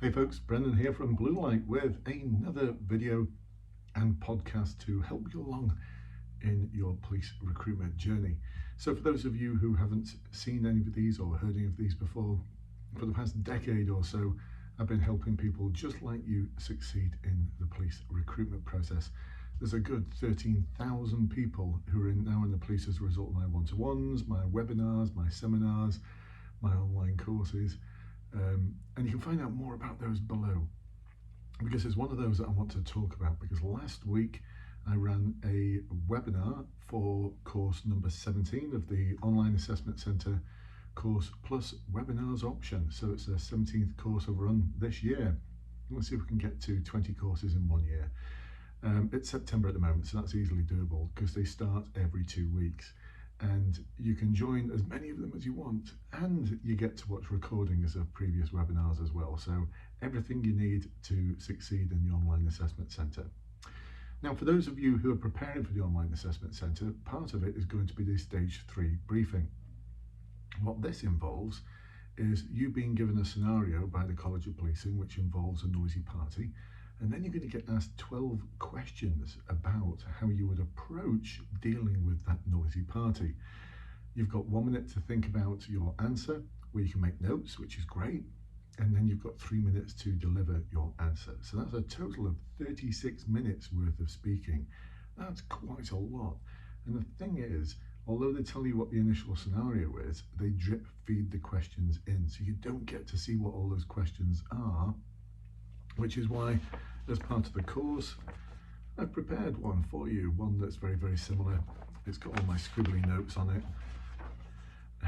Hey folks, Brendan here from Bluelight with another video and podcast to help you along in your police recruitment journey. So for those of you who haven't seen any of these or heard any of these before, for the past decade or so, I've been helping people just like you succeed in the police recruitment process. There's a good 13,000 people who are now in the police as a result of my one-to-ones, my webinars, my seminars, my online courses. And you can find out more about those below, because it's one of those that I want to talk about, because last week I ran a webinar for course number 17 of the Online Assessment Centre course plus webinars option. So it's a 17th course I've run this year. Let's see if we can get to 20 courses in 1 year. It's September at the moment, so that's easily doable because they start every 2 weeks. And you can join as many of them as you want, and you get to watch recordings of previous webinars as well. So everything you need to succeed in the Online Assessment Centre. Now, for those of you who are preparing for the Online Assessment Centre, part of it is going to be the Stage 3 briefing. What this involves is you being given a scenario by the College of Policing which involves a noisy party, and then you're going to get asked 12 questions about how you would approach dealing with that noisy party. You've got 1 minute to think about your answer, where you can make notes, which is great, and then you've got 3 minutes to deliver your answer. So that's a total of 36 minutes worth of speaking. That's quite a lot. And the thing is, although they tell you what the initial scenario is, they drip feed the questions in, so you don't get to see what all those questions are, which is why, as part of the course, I've prepared one for you, one that's very, very similar. It's got all my scribbly notes on it.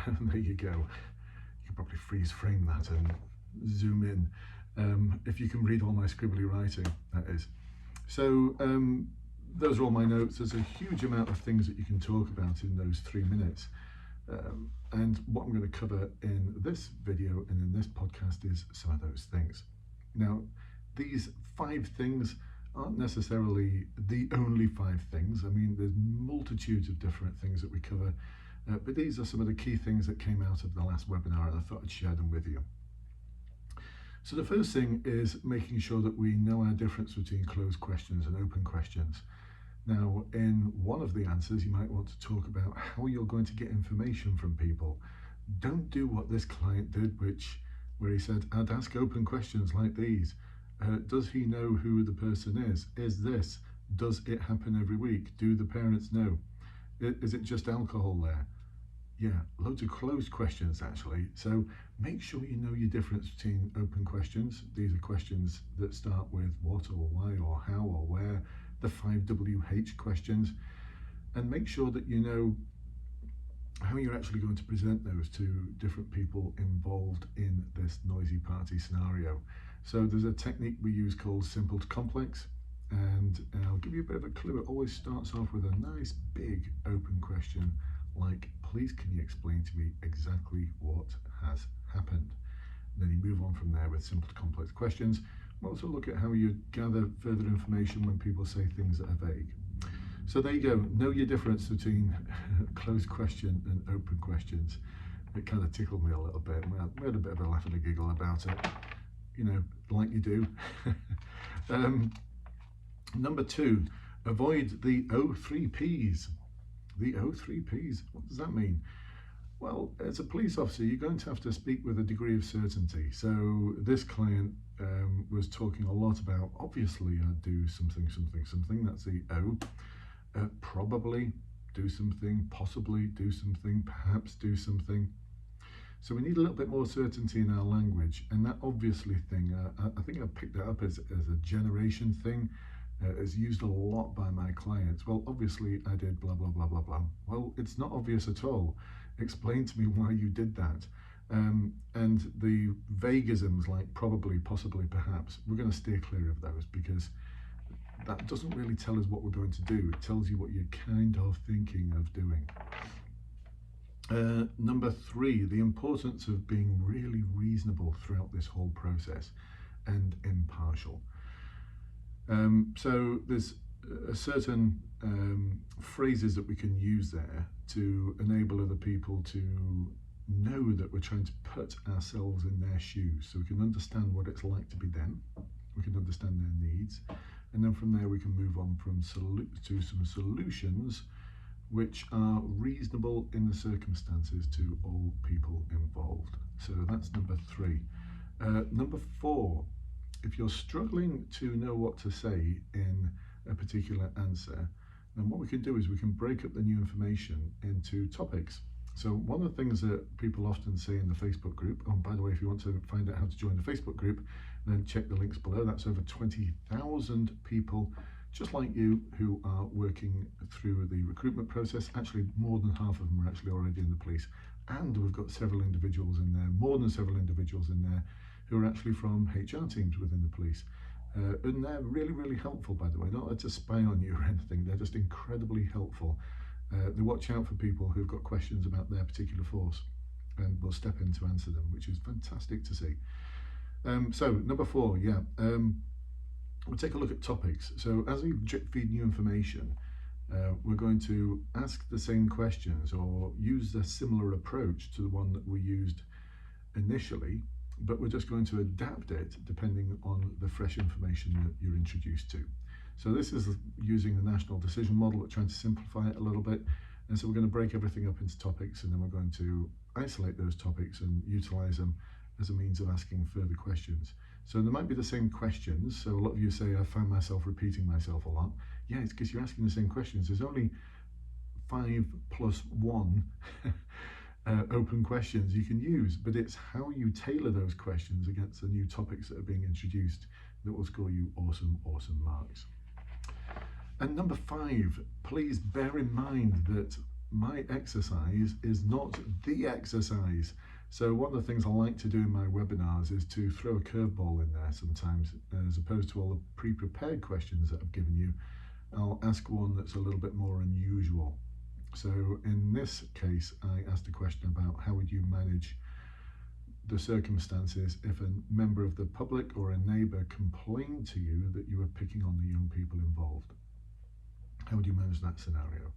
And there you go. You can probably freeze frame that and zoom in. If you can read all my scribbly writing, that is. So those are all my notes. There's a huge amount of things that you can talk about in those 3 minutes. And what I'm going to cover in this video and in this podcast is some of those things. Now, these 5 things aren't necessarily the only 5 things. I mean, there's multitudes of different things that we cover, but these are some of the key things that came out of the last webinar, and I thought I'd share them with you. So the first thing is making sure that we know our difference between closed questions and open questions. Now, in one of the answers, you might want to talk about how you're going to get information from people. Don't do what this client did, where he said, I'd ask open questions like these. Does he know who the person is? Is this? Does it happen every week? Do the parents know? Is it just alcohol there? Yeah, loads of closed questions actually. So make sure you know your difference between open questions. These are questions that start with what or why or how or where, the 5 WH questions, and make sure that you know how you're actually going to present those to different people involved in this noisy party scenario. So there's a technique we use called simple to complex, and I'll give you a bit of a clue. It always starts off with a nice big open question like, please can you explain to me exactly what has happened? And then you move on from there with simple to complex questions. We'll also look at how you gather further information when people say things that are vague. So there you go, know your difference between closed question and open questions. It kind of tickled me a little bit. We had a bit of a laugh and a giggle about it, you know, like you do. Number 2, avoid the O3Ps. The O3Ps, what does that mean? Well, as a police officer, you're going to have to speak with a degree of certainty. So this client was talking a lot about, obviously I'd do something, that's the O. Probably do something, possibly do something, perhaps do something. So we need a little bit more certainty in our language, and that obviously thing, I think I picked that up as a generation thing. It's used a lot by my clients. Well, obviously I did blah, blah, blah, blah, blah. Well, it's not obvious at all. Explain to me why you did that. And the vaguisms like probably, possibly, perhaps, we're going to steer clear of those, because that doesn't really tell us what we're going to do. It tells you what you're kind of thinking of doing. Number 3, the importance of being really reasonable throughout this whole process and impartial. So there's a certain phrases that we can use there to enable other people to know that we're trying to put ourselves in their shoes, so we can understand what it's like to be them, we can understand their needs, and then from there we can move on to some solutions which are reasonable in the circumstances to all people involved. So that's number 3. Number 4, if you're struggling to know what to say in a particular answer, then what we can do is we can break up the new information into topics. So one of the things that people often say in the Facebook group, oh, by the way, if you want to find out how to join the Facebook group, then check the links below. That's over 20,000 people just like you who are working through the recruitment process. Actually, more than half of them are actually already in the police. And we've got several individuals in there, more than several individuals in there, who are actually from HR teams within the police. And they're really, really helpful, by the way. Not there to spy on you or anything, they're just incredibly helpful. They watch out for people who've got questions about their particular force and will step in to answer them, which is fantastic to see. So number 4, we'll take a look at topics. So as we drip feed new information, we're going to ask the same questions or use a similar approach to the one that we used initially, but we're just going to adapt it depending on the fresh information that you're introduced to. So this is using the national decision model, we're trying to simplify it a little bit. And so we're going to break everything up into topics, and then we're going to isolate those topics and utilize them as a means of asking further questions. So there might be the same questions. So a lot of you say, I find myself repeating myself a lot. Yeah, it's because you're asking the same questions. There's only 5 plus 1 open questions you can use, but it's how you tailor those questions against the new topics that are being introduced that will score you awesome marks. And number 5, please bear in mind that my exercise is not the exercise. So one of the things I like to do in my webinars is to throw a curveball in there sometimes, as opposed to all the pre-prepared questions that I've given you. I'll ask one that's a little bit more unusual. So in this case, I asked a question about how would you manage the circumstances if a member of the public or a neighbour complained to you that you were picking on the young people involved. How would you manage that scenario?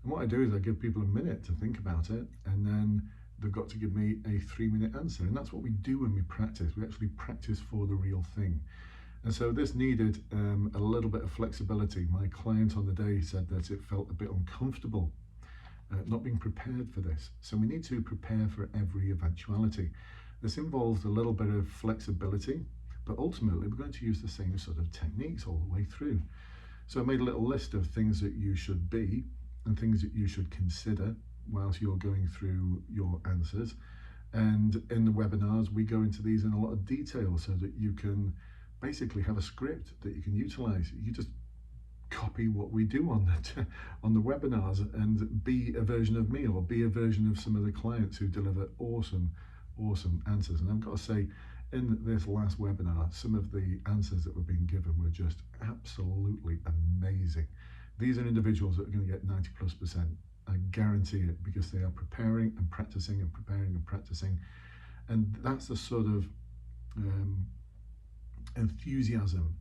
And what I do is I give people a minute to think about it, and then they've got to give me a 3-minute answer. And that's what we do when we practice. We actually practice for the real thing. And so this needed a little bit of flexibility. My client on the day said that it felt a bit uncomfortable not being prepared for this. So we need to prepare for every eventuality. This involves a little bit of flexibility, but ultimately we're going to use the same sort of techniques all the way through. So I made a little list of things that you should be and things that you should consider whilst you're going through your answers. And in the webinars, we go into these in a lot of detail so that you can basically have a script that you can utilize. You just copy what we do on the webinars and be a version of me, or be a version of some of the clients who deliver awesome answers. And I've got to say, in this last webinar, some of the answers that were being given were just absolutely amazing. These are individuals that are going to get 90+%. I guarantee it, because they are preparing and practicing and preparing and practicing. And that's the sort of enthusiasm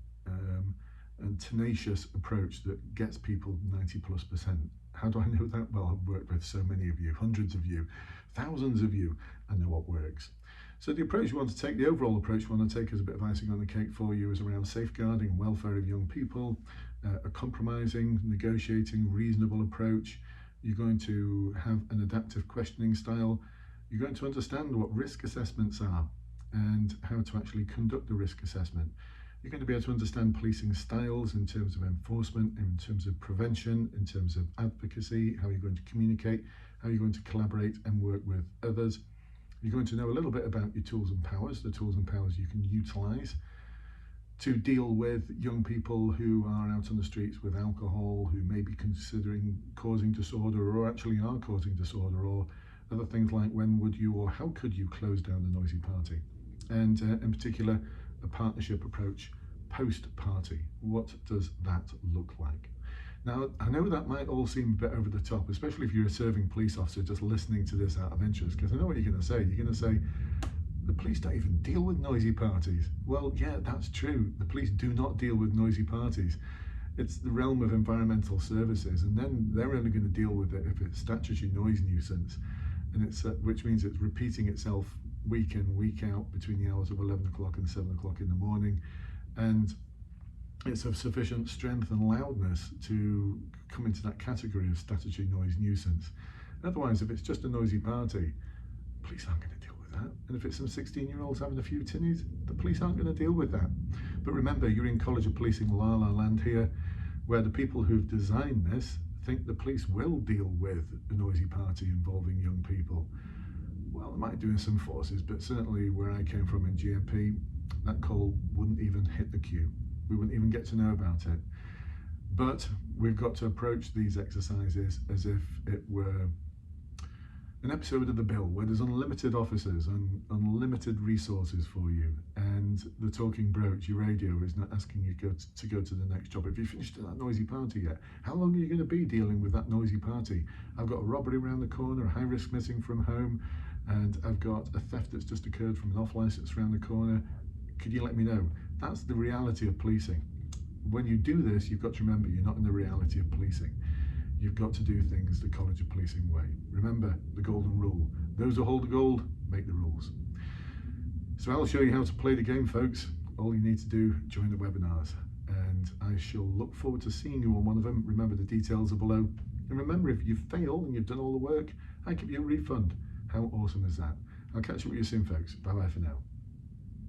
and tenacious approach that gets people 90+%. How do I know that? Well, I've worked with so many of you, hundreds of you, thousands of you. I know what works. So the approach you want to take, the overall approach you want to take as a bit of icing on the cake for you, is around safeguarding and welfare of young people, a compromising, negotiating, reasonable approach. You're going to have an adaptive questioning style. You're going to understand what risk assessments are and how to actually conduct the risk assessment. You're going to be able to understand policing styles in terms of enforcement, in terms of prevention, in terms of advocacy, how you're going to communicate, how you're going to collaborate and work with others. You're going to know a little bit about your tools and powers, the tools and powers you can utilize to deal with young people who are out on the streets with alcohol, who may be considering causing disorder or actually are causing disorder, or other things like when would you or how could you close down a noisy party. And in particular, a partnership approach post-party. What does that look like? Now, I know that might all seem a bit over the top, especially if you're a serving police officer just listening to this out of interest, because I know what you're going to say. You're going to say, the police don't even deal with noisy parties. Well, yeah, that's true. The police do not deal with noisy parties. It's the realm of environmental services, and then they're only going to deal with it if it's statutory noise nuisance. and which means it's repeating itself week in, week out between the hours of 11 o'clock and 7 o'clock in the morning, and it's of sufficient strength and loudness to come into that category of statutory noise nuisance. Otherwise, if it's just a noisy party, police aren't going to deal with that. And if it's some 16-year-olds having a few tinnies, the police aren't going to deal with that. But remember, you're in College of Policing La La Land here, where the people who've designed this think the police will deal with a noisy party involving young people. Well, they might do in some forces, but certainly where I came from in GMP, that call wouldn't even hit the queue. We wouldn't even get to know about it. But we've got to approach these exercises as if it were an episode of The Bill, where there's unlimited officers and unlimited resources for you, and the talking brooch, your radio, is not asking you to go to the next job. Have you finished that noisy party yet? How long are you going to be dealing with that noisy party? I've got a robbery around the corner, a high-risk missing from home, and I've got a theft that's just occurred from an off-licence around the corner. Could you let me know? That's the reality of policing. When you do this, you've got to remember you're not in the reality of policing. You've got to do things the College of Policing way. Remember the golden rule. Those who hold the gold make the rules. So I'll show you how to play the game, folks. All you need to do, join the webinars. And I shall look forward to seeing you on one of them. Remember, the details are below. And remember, if you fail and you've done all the work, I give you a refund. How awesome is that? I'll catch up with you soon, folks. Bye-bye for now.